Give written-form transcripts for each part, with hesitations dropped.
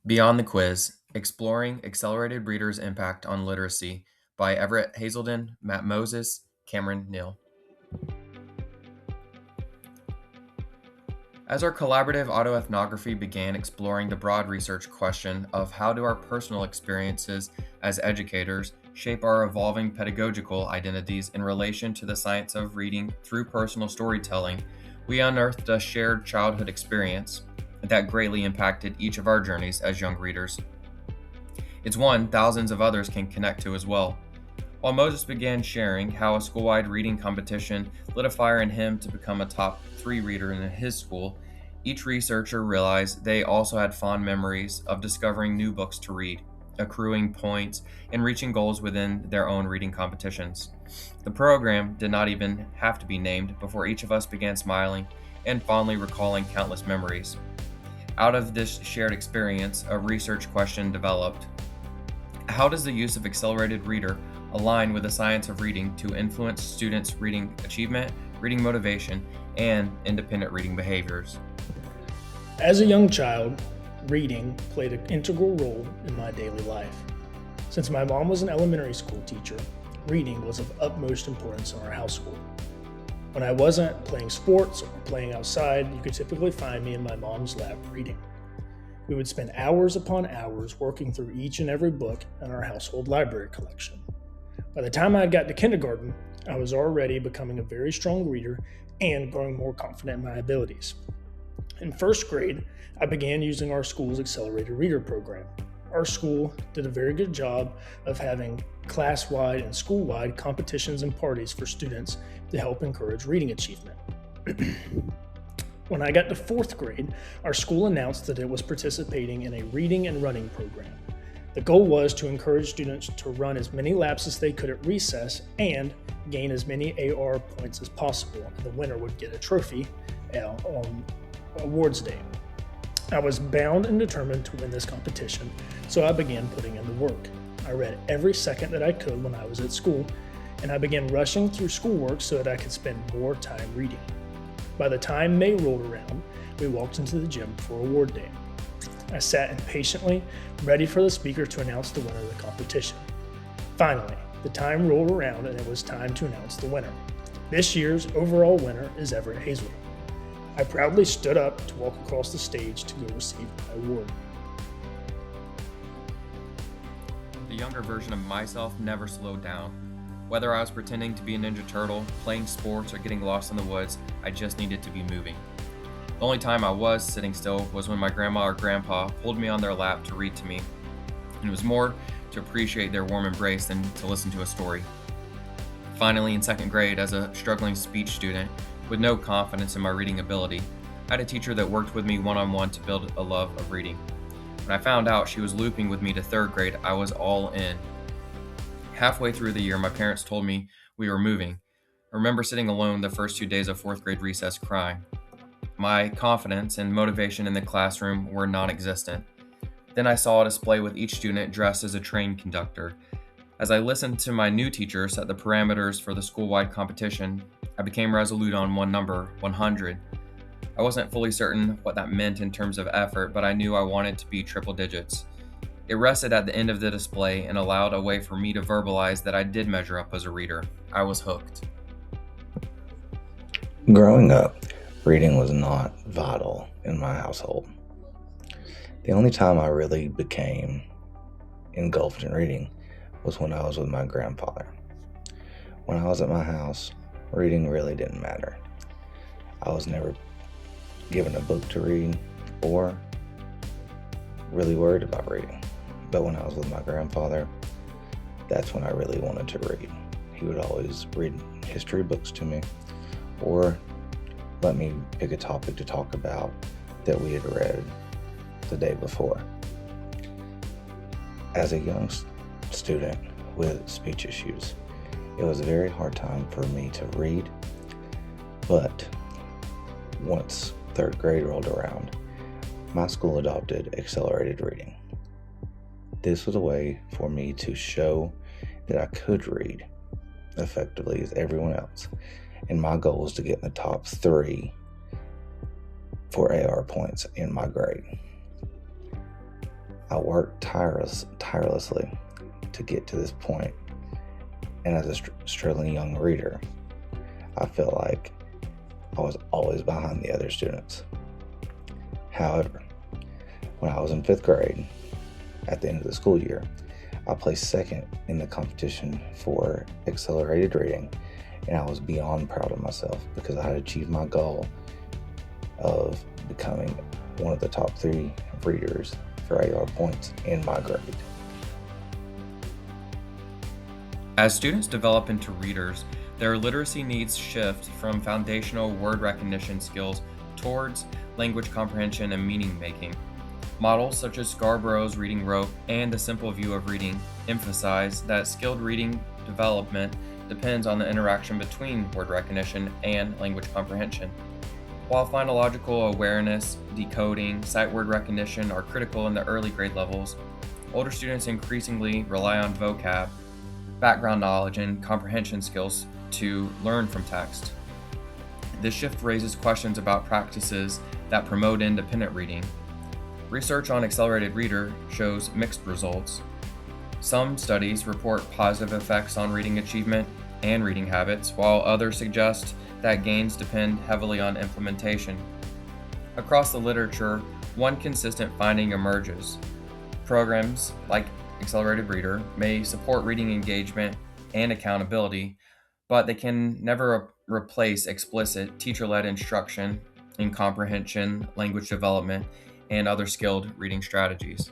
Beyond the Quiz: Exploring Accelerated Readers' Impact on Literacy by Everett Hazelden, Matt Moses, Cameron Neal. As our collaborative autoethnography began exploring the broad research question of how do our personal experiences as educators shape our evolving pedagogical identities in relation to the science of reading through personal storytelling, we unearthed a shared childhood experience that greatly impacted each of our journeys as young readers. It's one thousands of others can connect to as well. While Moses began sharing how a school-wide reading competition lit a fire in him to become a top 3 reader in his school, each researcher realized they also had fond memories of discovering new books to read, accruing points, and reaching goals within their own reading competitions. The program did not even have to be named before each of us began smiling and fondly recalling countless memories. Out of this shared experience, a research question developed. How does the use of accelerated reader align with the science of reading to influence students' reading achievement, reading motivation, and independent reading behaviors? As a young child, reading played an integral role in my daily life. Since my mom was an elementary school teacher, reading was of utmost importance in our household. When I wasn't playing sports or playing outside, you could typically find me in my mom's lap reading. We would spend hours upon hours working through each and every book in our household library collection. By the time I had gotten to kindergarten, I was already becoming a very strong reader and growing more confident in my abilities. In first grade, I began using our school's accelerated reader program. Our school did a very good job of having class-wide and school-wide competitions and parties for students to help encourage reading achievement. When I got to fourth grade, our school announced that it was participating in a reading and running program. The goal was to encourage students to run as many laps as they could at recess and gain as many AR points as possible, and the winner would get a trophy on awards day. I was bound and determined to win this competition, so I began putting in the work. I read every second that I could when I was at school, and I began rushing through schoolwork so that I could spend more time reading. By the time May rolled around, we walked into the gym for award day. I sat impatiently, ready for the speaker to announce the winner of the competition. Finally, the time rolled around and it was time to announce the winner. This year's overall winner is Everett Hazelden. I proudly stood up to walk across the stage to go receive my award. The younger version of myself never slowed down. Whether I was pretending to be a Ninja Turtle, playing sports, or getting lost in the woods, I just needed to be moving. The only time I was sitting still was when my grandma or grandpa pulled me on their lap to read to me. And it was more to appreciate their warm embrace than to listen to a story. Finally, in second grade, as a struggling speech student with no confidence in my reading ability, I had a teacher that worked with me one-on-one to build a love of reading. When I found out she was looping with me to third grade, I was all in. Halfway through the year, my parents told me we were moving. I remember sitting alone the first 2 days of fourth grade recess crying. My confidence and motivation in the classroom were non-existent. Then I saw a display with each student dressed as a train conductor. As I listened to my new teacher set the parameters for the school-wide competition, I became resolute on one number, 100. I wasn't fully certain what that meant in terms of effort, but I knew I wanted to be triple digits. It rested at the end of the display and allowed a way for me to verbalize that I did measure up as a reader. I was hooked. Growing up, reading was not vital in my household. The only time I really became engulfed in reading was when I was with my grandfather. When I was at my house, reading really didn't matter. I was never given a book to read or really worried about reading. But when I was with my grandfather, that's when I really wanted to read. He would always read history books to me or let me pick a topic to talk about that we had read the day before. As a young student with speech issues, it was a very hard time for me to read, but once third grade rolled around, my school adopted accelerated reading. This was a way for me to show that I could read effectively as everyone else, and my goal was to get in the top 3 for AR points in my grade. I worked tirelessly to get to this point, and as a struggling young reader, I felt like I was always behind the other students. However, when I was in 5th grade, at the end of the school year, I placed second in the competition for accelerated reading, and I was beyond proud of myself because I had achieved my goal of becoming one of the top 3 readers for AR points in my grade. As students develop into readers, their literacy needs shift from foundational word recognition skills towards language comprehension and meaning making. Models such as Scarborough's reading rope and the simple view of reading emphasize that skilled reading development depends on the interaction between word recognition and language comprehension. While phonological awareness, decoding, sight word recognition are critical in the early grade levels, older students increasingly rely on vocab, background knowledge, and comprehension skills to learn from text. This shift raises questions about practices that promote independent reading. Research on accelerated reader shows mixed results. Some studies report positive effects on reading achievement and reading habits, while others suggest that gains depend heavily on implementation. Across the literature, one consistent finding emerges. Programs like Accelerated Reader may support reading engagement and accountability, but they can never replace explicit teacher-led instruction in comprehension, language development, and other skilled reading strategies.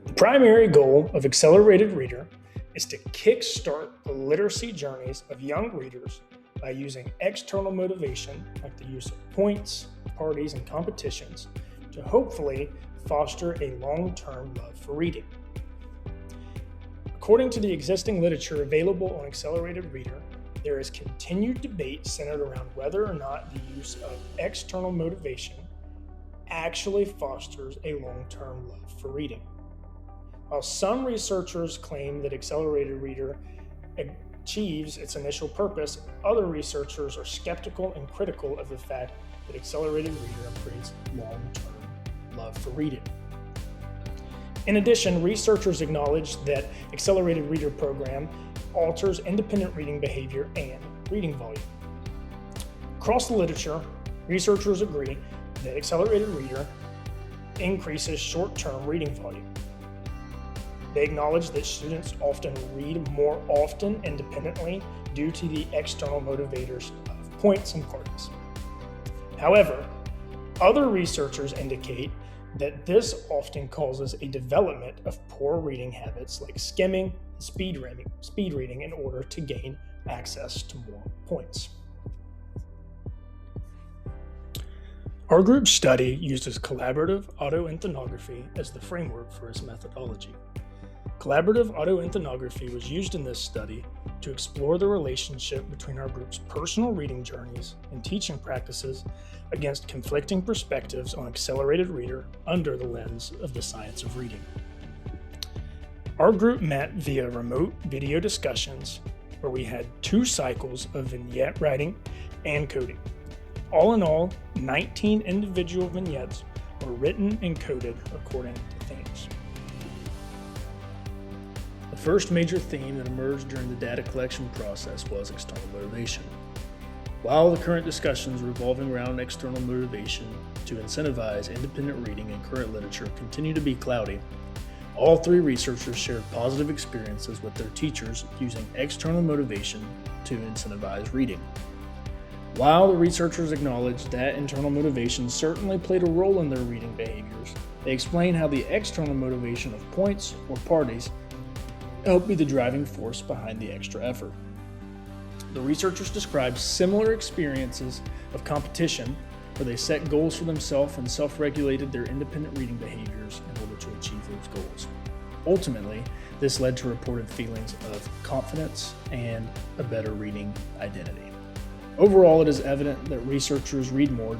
The primary goal of Accelerated Reader is to kickstart the literacy journeys of young readers by using external motivation, like the use of points, parties, and competitions, to hopefully foster a long-term love for reading. According to the existing literature available on Accelerated Reader, there is continued debate centered around whether or not the use of external motivation actually fosters a long-term love for reading. While some researchers claim that Accelerated Reader achieves its initial purpose, other researchers are skeptical and critical of the fact that Accelerated Reader creates long-term love for reading. In addition, researchers acknowledge that Accelerated Reader program alters independent reading behavior and reading volume. Across the literature, researchers agree that Accelerated Reader increases short-term reading volume. They acknowledge that students often read more often independently due to the external motivators of points and parties. However, other researchers indicate that this often causes a development of poor reading habits like skimming and speed reading in order to gain access to more points. Our group study uses collaborative autoethnography as the framework for its methodology. Collaborative autoethnography was used in this study to explore the relationship between our group's personal reading journeys and teaching practices against conflicting perspectives on Accelerated Reader under the lens of the science of reading. Our group met via remote video discussions where we had 2 cycles of vignette writing and coding. All in all, 19 individual vignettes were written and coded according to themes. The first major theme that emerged during the data collection process was external motivation. While the current discussions revolving around external motivation to incentivize independent reading in current literature continue to be cloudy, all 3 researchers shared positive experiences with their teachers using external motivation to incentivize reading. While the researchers acknowledged that internal motivation certainly played a role in their reading behaviors, they explained how the external motivation of points or parties helped be the driving force behind the extra effort. The researchers described similar experiences of competition where they set goals for themselves and self-regulated their independent reading behaviors in order to achieve those goals. Ultimately, this led to reported feelings of confidence and a better reading identity. Overall, it is evident that researchers read more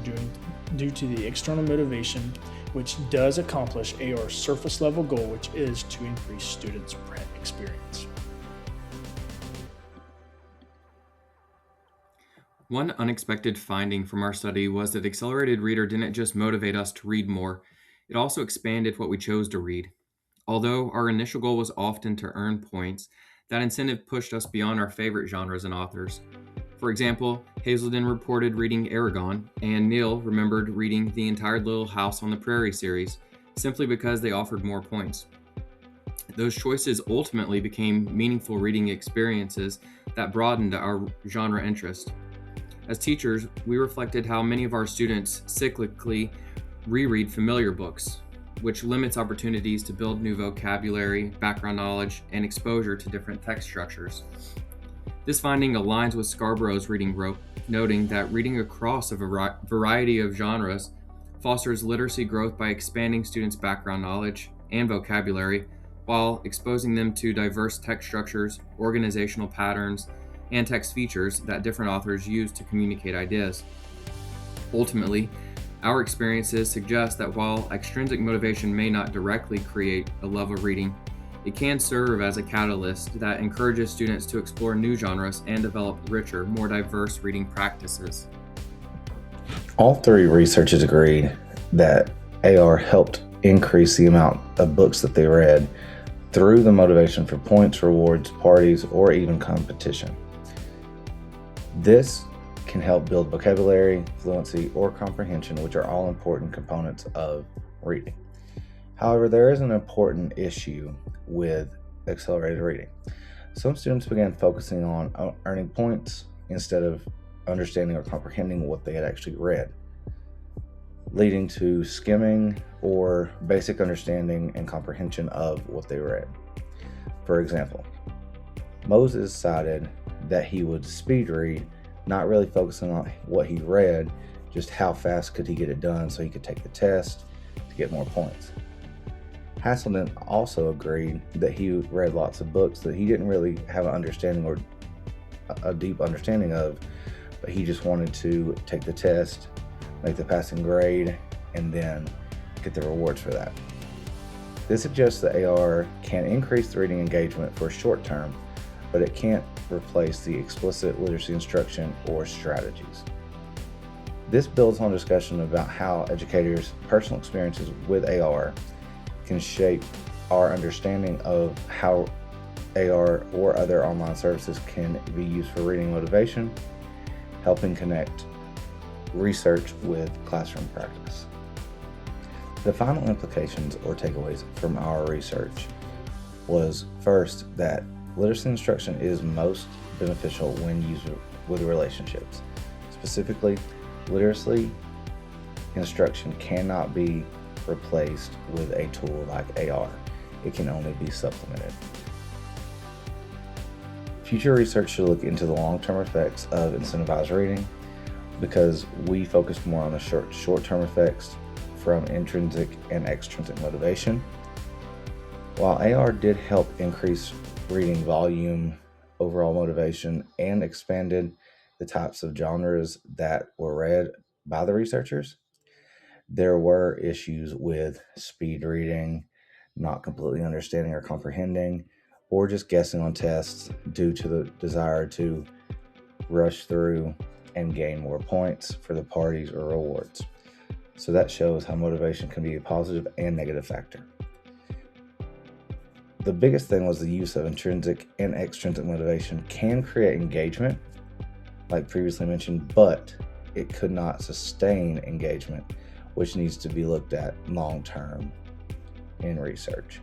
due to the external motivation, which does accomplish AR's surface level goal, which is to increase students' print experience. One unexpected finding from our study was that Accelerated Reader didn't just motivate us to read more, It also expanded what we chose to read. Although our initial goal was often to earn points, that incentive pushed us beyond our favorite genres and authors. For example, Hazelden reported reading Aragon, and Neil remembered reading the entire Little House on the Prairie series, simply because they offered more points. Those choices ultimately became meaningful reading experiences that broadened our genre interest. As teachers, we reflected how many of our students cyclically reread familiar books, which limits opportunities to build new vocabulary, background knowledge, and exposure to different text structures. This finding aligns with Scarborough's reading rope, noting that reading across a variety of genres fosters literacy growth by expanding students' background knowledge and vocabulary while exposing them to diverse text structures, organizational patterns, and text features that different authors use to communicate ideas. Ultimately, our experiences suggest that while extrinsic motivation may not directly create a love of reading, it can serve as a catalyst that encourages students to explore new genres and develop richer, more diverse reading practices. All three researchers agreed that AR helped increase the amount of books that they read through the motivation for points, rewards, parties, or even competition. This can help build vocabulary, fluency, or comprehension, which are all important components of reading. However, there is an important issue with accelerated reading. Some students began focusing on earning points instead of understanding or comprehending what they had actually read, leading to skimming or basic understanding and comprehension of what they read. For example, Moses decided that he would speed read, not really focusing on what he read, just how fast could he get it done so he could take the test to get more points. Hasselden also agreed that he read lots of books that he didn't really have an understanding or a deep understanding of, but he just wanted to take the test, make the passing grade, and then get the rewards for that. This suggests that AR can increase the reading engagement for short term, but it can't replace the explicit literacy instruction or strategies. This builds on discussion about how educators' personal experiences with AR can shape our understanding of how AR or other online services can be used for reading motivation, helping connect research with classroom practice. The final implications or takeaways from our research was first that literacy instruction is most beneficial when used with relationships. Specifically, literacy instruction cannot be replaced with a tool like AR. It can only be supplemented. Future research should look into the long-term effects of incentivized reading because we focused more on the short-term effects from intrinsic and extrinsic motivation. While AR did help increase reading volume, overall motivation, and expanded the types of genres that were read by the researchers, there were issues with speed reading, not completely understanding or comprehending, or just guessing on tests due to the desire to rush through and gain more points for the parties or rewards. So that shows how motivation can be a positive and negative factor. The biggest thing was the use of intrinsic and extrinsic motivation can create engagement, like previously mentioned, but it could not sustain engagement, which needs to be looked at long-term in research.